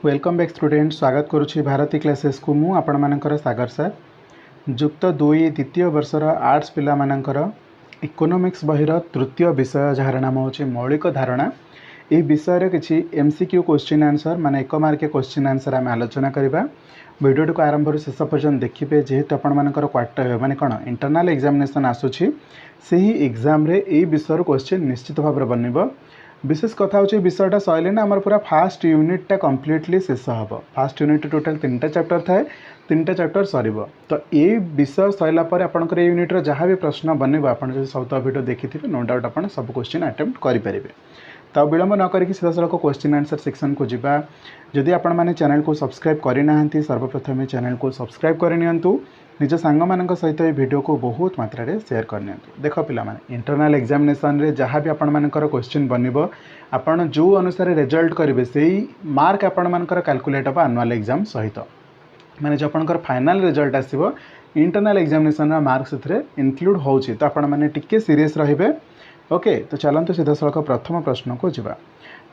Welcome back student स्वागत करुच्ची Bharti classes को मु आपण मानकर सागर सर जुक्त 2 द्वितीय वर्षर आर्ट्स पिला मानकर इकोनॉमिक्स बहिर तृतीय विषय जार नाम हो मौलिक धारणा। ये विषय किसी एमसीक्यू क्वेश्चन आंसर माने एक मार्किया क्वेश्चन आंसर आम आलोचना करवा। वीडियो को आरंभ शेष पर्यंत देखिए जेहेतु आपंकर क्वार्टर माने कौन इंटरनल एग्जामिनेशन आसूसी से ही एग्जाम रे ये विषय क्वेश्चन निश्चित भाव में बनब। विशेष कथा हो विषयटा सैले ना आमर पूरा फास्ट यूनिटा कम्प्लीटली शेष हम। फास्ट यूनिट टोटाल 3टा चैप्टर थाए 3टा चैप्टर सर तो ये विषय सरला आपंकर यूनिट्र जहाँ भी प्रश्न बनब आप सब वीडियो देखी थे नो डाउट आप सब क्वेश्चन अटेम्प्ट करेंगे। तो विलंब न करके सीधा सड़क क्वेश्चन आंसर सेक्शन को जीवा। जदि आपण मैंने चैनल को सब्सक्राइब करना सर्वप्रथम चैनल को सब्सक्राइब करनी निज सांग मान सहित ये वीडियो को बहुत मात्रा रे शेयर करनी। देख पिला माने इंटरनल एग्जामिनेशन रे जहाँ भी आपण मानकर क्वेश्चन बनब आपण जो अनुसार रिजल्ट करेंगे से मार्क आपण मानकर कैलकुलेट हम एनुअल एग्जाम सहित माने जो आपंकर फाइनल रिजल्ट आसो इंटरनल एग्जामिनेशन मार्क से इनक्लूड हो तो आपण मैंने टिके सीरीयस रहिबे। ओके तो चलते सीधा सड़क प्रथम प्रश्न को जीवा।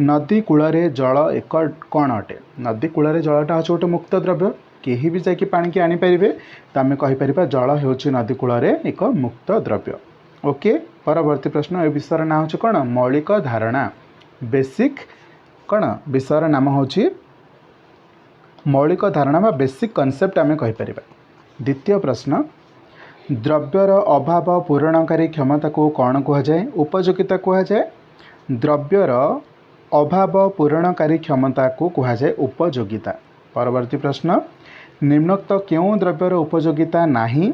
नदी कूल जल एक कौन अटे? नदी कूल जलटा हूँ गोटे मुक्त द्रव्य केही भी जाकि पानी की आनीपारे तो आम कहीपर जल हो नदी कूल एक मुक्त द्रव्य। ओके परवर्ती प्रश्न ए विषय ना हूँ कौन मौलिक धारणा बेसिक कौन विषय नाम हूँ मौलिक धारणा बा बेसिक कॉन्सेप्ट आम कहीपर। द्वितीय प्रश्न द्रव्यर अभाव पूरणकारी क्षमता को कौन कहुए? उपयोगिता कहुए। द्रव्यर अभाव पूरणकारी क्षमता को कहुए उपयोगिता। परवर्ती प्रश्न निम्नोक्त क्यों द्रव्यर उपयोगिता नहीं?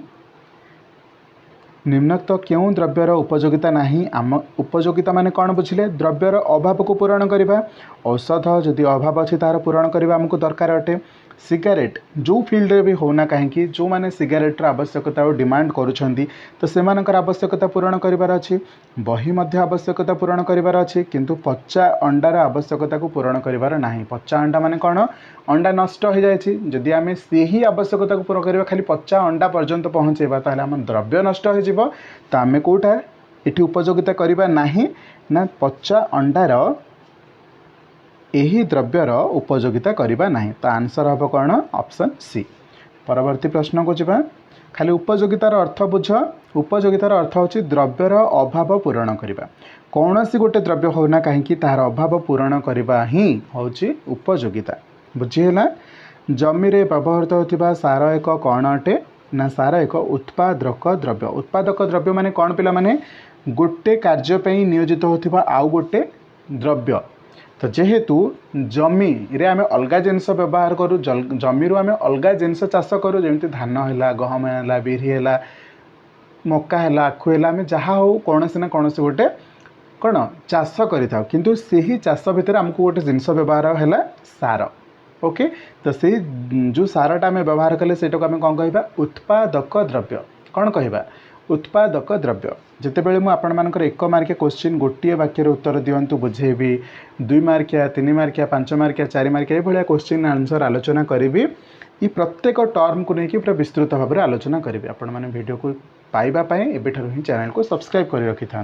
निम्नोक्त क्यों द्रव्यर उपयोगिता नहीं? आम उपयोगिता माने कौन बुझिले? द्रव्यर अभाव को पूरण करवा। औषध जदि अभाव अच्छी तार पूरण करवा आमको दरकार अटे। सिगारेट जो फील्ड रे भी होना कहीं जो मैंने सिगारेटर आवश्यकता और डिमांड करुँच तो से आवश्यकता पूरण करार अच्छी। बही मध्य आवश्यकता पूरण करार अच्छी किंतु पचा अंडार आवश्यकता को पूरण करार ना। पचा अंडा माने कौन अंडा नष्ट हो जाए जदि आम से ही आवश्यकता को पूर्ण करवा खाली पचा अंडा पर्यंत पहुँचेबा ताहले आम द्रव्य नष्ट हो तो आम कौटा ये उपयोगिता करवा ना पचा अंडार यही द्रव्यर उपयोगिता करवा नहीं। तो आंसर हम कौन ऑप्शन सी। परवर्ती प्रश्न को जीवा। खाली उपयोगितार अर्थ बुझ। उपयोगितार अर्थ होची द्रव्यर अभाव पूरण करवा। कौन सी गोटे द्रव्य होना कहीं तार अभाव पूरण करवा ही होची उपयोगिता। बुझीगला। जमी रे व्यवहृत होता सार एक कौन अटे? ना सार एक उत्पादक द्रव्य। उत्पादक द्रव्य माने कौन पिला माने गोटे कार्य नियोजित होता आउ गोटे द्रव्य। तो जेहेतु जमी रे आमे अलगा जिनस व्यवहार करूँ जमी आमे अलगा जिनस चाष करूँ जमी धान है गहम है बिरी है मक्का है आखु है आम जहाँ हो कौन से ना कौन से गोटे कौन चाष करें किंतु से ही चाष भितर आमको गोटे जिनस व्यवहार है सार। ओके तो से जो सारटा आम व्यवहार कले से आम कौन कह उत्पादक द्रव्य कौन कह उत्पादक द्रव्य। जितेबाला मुझे आपण मानकर 1 मार्किया क्वेश्चन गोटे वाक्य उत्तर दिंतु बुझेबी 2 मार्किया 3 मार्किया 5 मार्किया 4 मार्किया ये क्वेश्चन आंसर आलोचना करी ये प्रत्येक टर्म को लेकिन पूरा विस्तृत भाव में आलोचना करी। आपण मैंने वीडियो को पाइबापी एबेठारु ही चैनल को सब्सक्राइब कर रखि था।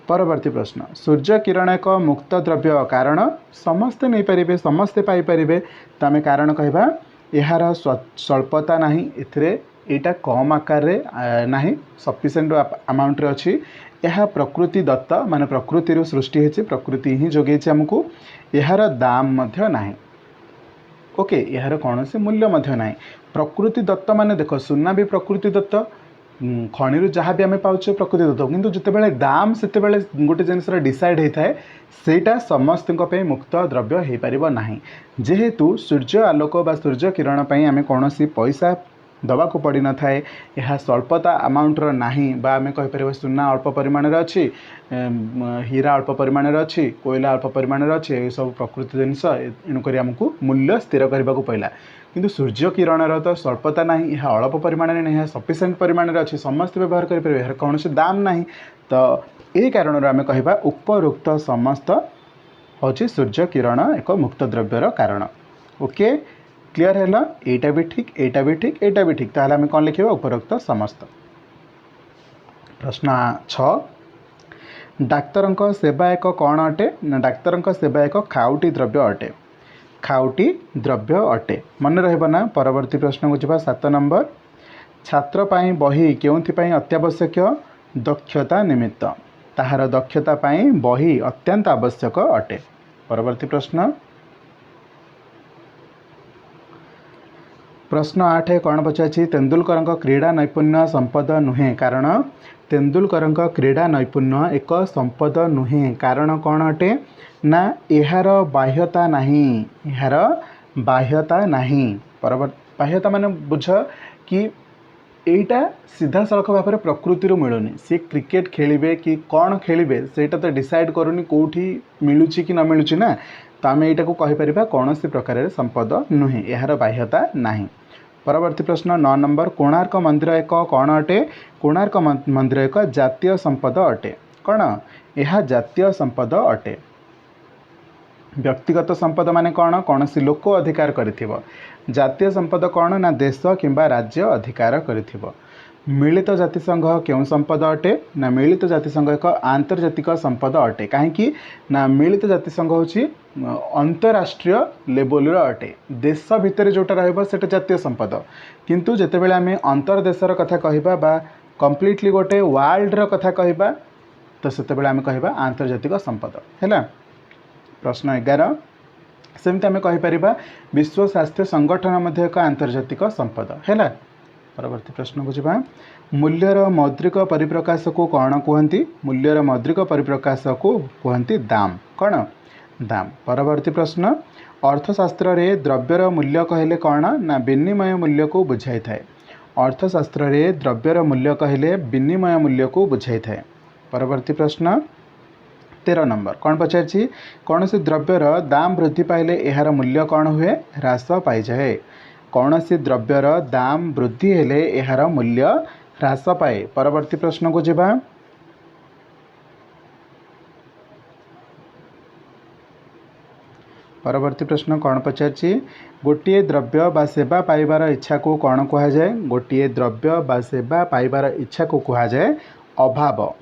परवर्ती प्रश्न सूर्य किरण एक मुक्त द्रव्य कारण समस्ते नहीं पारे समस्ते पाइपर तो आम कारण कहवा यार स्वल्पता नहीं एटा कम आकार रे नहीं सफिशिएंट अमाउंट रे अच्छी। यह प्रकृति दत्त माने प्रकृति सृष्टि है प्रकृति ही जोगे आमको यार दाम मध्य नहीं। ओके यार कौन से मूल्य मध्य नहीं। प्रकृति दत्त माने देख सुना भी प्रकृति दत्त खणि जहाँ भी आम पाचे प्रकृति दत्त किंतु जितेबाला दाम से गोटे जिनस डिसाइड होता है सेटा समस्त मुक्त द्रव्य हो पार ना। जेहेतु सूर्य आलोक बा सूर्य किरण पर आम कौन पैसा दवा को पड़ न थाए यह स्वल्पता अमाउंटर नहीं बा आम कहीपर सुना अल्प परिमाण अच्छी हीरा अल्प परिमाण अच्छी कोयला अल्प परिमाण अच्छी ये सब प्रकृति जिनस एणुक आमको मूल्य स्थिर करने को पड़ा किंतु सूर्य किरण तो स्वल्पता नहीं यह अल्प परिमाण नहीं सफिशिएंट परिमाण अच्छी समस्त व्यवहार करें यार कौन से दाम नहीं। तो यही कारण आम कह उपरोक्त समस्त हूँ सूर्य किरण एक मुक्त द्रव्यर कारण। ओके क्लियर है एटा भी ठीक एटा भी ठीक एटा भी ठीक ताहले आम कौन लिखा उपरोक्त समस्त। प्रश्न 6 डाक्तर सेवा एक कौन अटे? ना डाक्तर सेवा एक खाउटी द्रव्य अटे। खाउटी द्रव्य अटे। मन रहा परवर्ती प्रश्न को जा 7 नंबर छात्र पाई बही केउथिपाई अत्यावश्यक दक्षता निमित्त ताहार दक्षता पाई बही अत्यंत आवश्यक अटे। परवर्ती प्रश्न 8 कौन पचार तेंदुलकर क्रीड़ा नैपुण्य संपद नुहे कारण तेंदुलकर क्रीड़ा नैपुण्य एक संपद नुहे कारण कौन अटे ना यार बाह्यता नहीं यार बाह्यता नहीं। बाह्यता माने बुझ कि एटा सीधा सड़क भाव में प्रकृति मिलूनी सी क्रिकेट खेलिबे कि कौन खेलिबे सेटा तो डिसाइड करूनी कौटी मिलूची कि न मिलूची ना तो आम यहाँ को कहीपर कौन सी प्रकार संपद नुहे यार बाह्यता नहीं। परवर्ती प्रश्न 9 नंबर कोणार्क मंदिर एक कौन अटे कोणार्क मंदिर एक जातीय संपद अटे कौन यह जातीय संपद अटे। व्यक्तिगत संपद माने कौन सी लोक अधिकार करिथिबो जातीय संपद कौन ना देश किंबा राज्य अधिकार करिथिबो। मिलित जातिसंघ क्यों संपद अटे ना मिलित जातिसंघ एक आंतर्जातिक संपद अटे कहीं ना मिलित जातिसंघ होची अंतरराष्ट्रीय लेवल अटे देश भितर जोटा रहिबो सेटा जातीय संपद किंतु जेतेबेले आमे अंतरदेशर कथा कहिबा बा कंप्लीटली गोटे वर्ल्ड र कथा कहिबा तो सेतेबेले आमे कहिबा आंतर्जातिक संपद हैला। प्रश्न 11 सेमती आमे कहिपर विश्व स्वास्थ्य संगठन मध्य एक आंतर्जातिक संपद हैला। परवर्ती प्रश्न को जा मूल्यर मौद्रिक परिप्रकाश को कौन कहती मूल्यर मौद्रिक परिप्रकाश को कहती दाम कौन दाम। परवर्ती प्रश्न अर्थशास्त्र रे द्रव्यर मूल्य कहले कौन ना विनिमय मूल्य को बुझाई थाए अर्थशास्त्र रे द्रव्यर मूल्य कहले विनिमय मूल्य को बुझाई थाए। परवर्ती प्रश्न 13 नंबर कौन पचार कौन सी द्रव्यर दाम वृद्धि पाइले यार मूल्य कौन हुए ह्रास पाई जाए कौन सी द्रव्यर दाम वृद्धि हेले यार मूल्य ह्रास पाए। परवर्ती प्रश्न को जा परवर्ती प्रश्न कौन पचार गोटे द्रव्य बा सेवा पाइबार इच्छा को कौन कह जाए गोटे द्रव्य बा सेवा पाइबार इच्छा को कह जाए अभाव।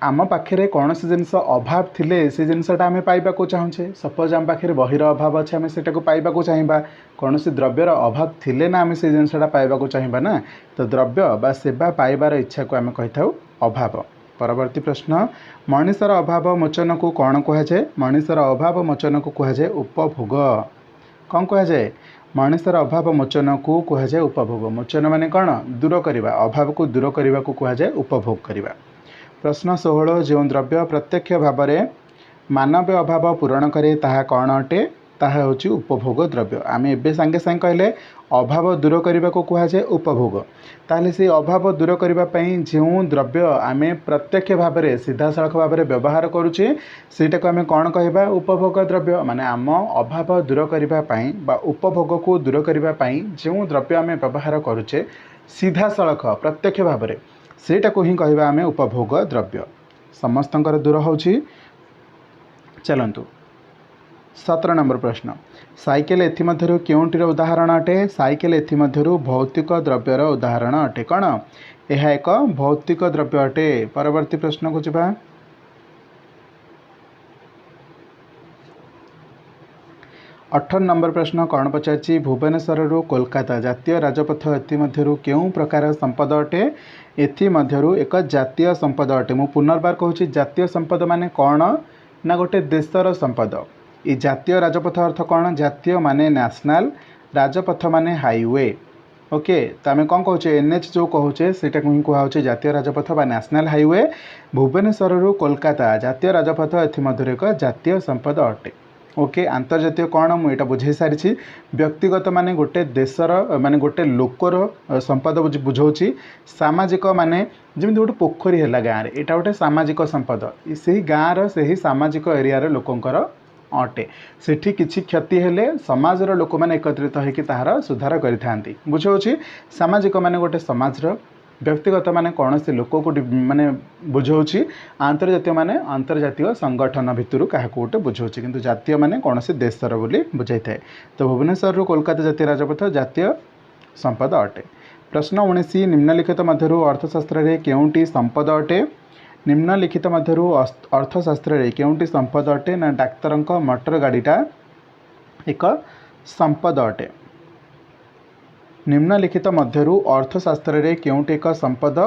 आम पाखे कौन सी जिनस अभाव थिले से जिनसटा आम पाइबा को चाहूचे सपोज आम पाखे बहीर अभाव अच्छे आम से पाइबा को चाहिए कौन सी द्रव्यर अभाव थिले ना आम से जिनसटा पाइबा को चाहिए ना तो द्रव्य बा सेवा पाइबार इच्छा को आम कही थाउ अभाव। परवर्ती प्रश्न मनीषर अभाव मोचन को कौन कह जाए मनीषर अभाव मोचन को कह जाए उपभोग कौन कह जाए मनीषर अभाव मोचन को कह जाए उपभोग। मोचन माने कौन दूर करवा अभाव को दूर करने को कह जाए उपभोग करवा। प्रश्न 16 जो द्रव्य प्रत्यक्ष भाव में मानव अभाव पूरण करे ताहा कौन अटे ताहा होची उपभोग द्रव्य। आम एबे सांगे सांगे कहले अभाव दूर करने को कह जाए उपभोग ताहले से अभाव दूर करने जो द्रव्य आम प्रत्यक्ष भाव में सीधा सड़क भाव में व्यवहार करुचे सेटा को आम कौन कहबा उपभोग द्रव्य माने आम अभाव दूर करने बा उपभोग को दूर करने जो द्रव्य आम व्यवहार करुचे सीधा सड़क प्रत्यक्ष भाव में सेटा को ही कहबा आम उपभोग द्रव्य समस्तंकर दूर होची। चलंतु 17 नंबर प्रश्न साइकेल एथिमध्यरु केउंटीर उदाहरण अटे साइकेल एथिमध्यरु भौतिक द्रव्यर उदाहरण अटे कौन यह एक भौतिक द्रव्य अटे। परवर्ती प्रश्न को जा 18 नंबर प्रश्न कौन पचार भुवनेश्वर कोलकाता जातीय राजपथ एथिमध्यरु केउं प्रकार संपद अटे एथिमध्यरु एक जातीय संपद अटे। मु पुनर्बार कहूँ जातीय संपद माने कौन ना गोटे देशर संपद ये जातीय राजपथ अर्थ कौन जातीय माने नेशनल राजपथ माने हाईवे ओके तो आम कौन कहे एनएच जो कहे से कहुचे जातीय राजपथ बा नेशनल हाईवे। भुवनेश्वर कोलकाता जातीय राजपथ एथिमध्यरु एक जातीय संपद अटे। ओके अंतर्जातीय कौन मुझे बुझे सारी व्यक्तिगत माने गोटे देशर माने गोटे लोकर संपद बुझाऊँगी सामाजिक माने जमी गोटे पोखरी है गाँव में यहाँ गोटे सामाजिक संपद से गाँव से सामाजिक एरिया लोकंकर अटे सेठी किछि क्षति हेले समाजर लोक मैंने एकत्रित होकर ताहार सुधार करिथांती बुझाऊँगी सामाजिक माने गोटे समाजर व्यक्तिगत माने कौन से लोक को माने बुझाऊँगी आंतर्जातीय माने अंतर्जातीय संगठन भितर क्या गोटे बुझाऊँगी किंतु जातीय माने कौन से देशर बोली बुझाई थाए। तो भुवनेश्वर कोलकाता जातीय राजपथ जातीय संपद अटे। प्रश्न 19 निम्नलिखित मध्यरु अर्थशास्त्र रे केउंटी संपद अटे निम्नलिखित मध्यरु अर्थशास्त्र रे केउंटी संपद अटे ना डाक्तरंक मोटर गाड़ीटा एक संपद अटे। निम्नलिखित मध्यरु अर्थशास्त्र रे केउंट एक संपद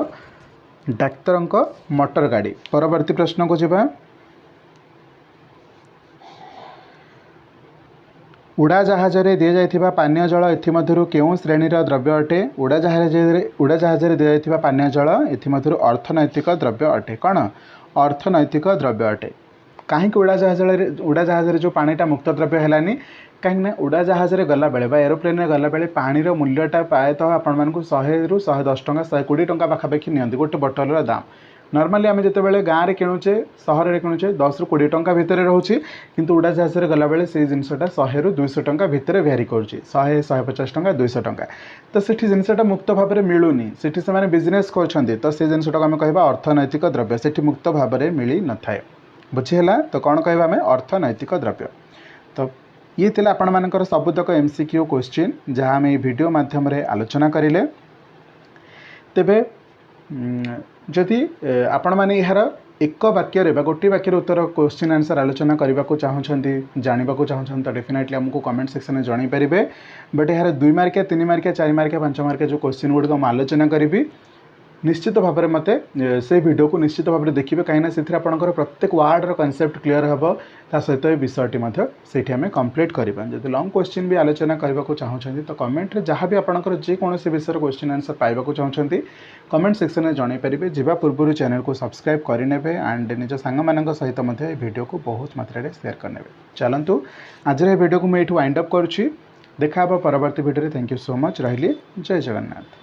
डाक्तरंक मोटर गाड़ी। परवर्ती प्रश्न को जिबा। उड़ाजहाज रे दिया जाइथिबा पानीय जल एथिमध्यरु केउं श्रेणीर द्रव्य अटे। उड़ाजहाज रे दिया जाइथिबा पानीय जल एथिमध्यरु अर्थनैतिक द्रव्य अटे। कौन अर्थनैतिक द्रव्य अटे। कहीं उड़ाजहाज रे जो पानीटा मुक्त द्रव्य हैलानी कहीं उड़ाजहाज रे गला बेले एरोप्लेन रे गला बेले पानीर मूल्यटा प्रायतः आपण मानकु 100 रु 110 टंका 120 टंका पाखापाखि नियंती गोटे बोतल दाम। नॉर्मली आम जिते गाँव में किणुचे सहर में किणुचे 10 रु 20 टंका भितर रोचे किंतु उड़ाजहाज रे गला बेले से जिनसटा 100 रु 200 टंका भितर भ्यारी करुच्ची 100 150 टंका 200 टंका। तो सेठी जिनसटा मुक्त भाव में मिलूनी सेठी से बिजनेस करछन्ते तो से जिनसटा आम कहबा अर्थनैतिक द्रव्य सेठी मुक्त भाव में मिली न थाए। बुझीला तो कौन कहबा आम अर्थनैतिक द्रव्य। तो ये थिला आपण मानकर सबुतक एमसीक्यू क्वेश्चन जहाँ आम वीडियो माध्यम आलोचना करें। तेबे जदि आपण माने यार एक वाक्य गोटे वाक्य उत्तर क्वेश्चन आंसर आलोचना करने को चाहते जानवा चाहते तो डेफिनेटली आमको कमेंट सेक्शन में जन पारे। बट यार 2 मार्किया 3 मार्किया 4 मार्किया 5 मार्किया जो क्वेश्चन गुड़िक मुझे आलोचना करी निश्चित भाव में मत से वीडियो को निश्चित भाव में देखिए कहीं से आपंकर प्रत्येक वार्ड कॉन्सेप्ट क्लीयर हम ता सहित विषयटी से आम कंप्लीट करवा। जब लॉन्ग क्वेश्चन भी आलोचना करने को चाहते तो कमेंट जहाँ भी आपंकर जेकोसी विषय क्वेश्चन आंसर पाइबा चाहते कमेंट सेक्शन में जन पारे। जा पूर्व चैनल को सब्सक्राइब करने एंड निज सांग सहित वीडियो को बहुत मात्रा शेयर करने। चलतु आज वीडियो को मुझे वाइंड अप करुँची। देखा परवर्ती video. Thank you so much. रही जय जगन्नाथ।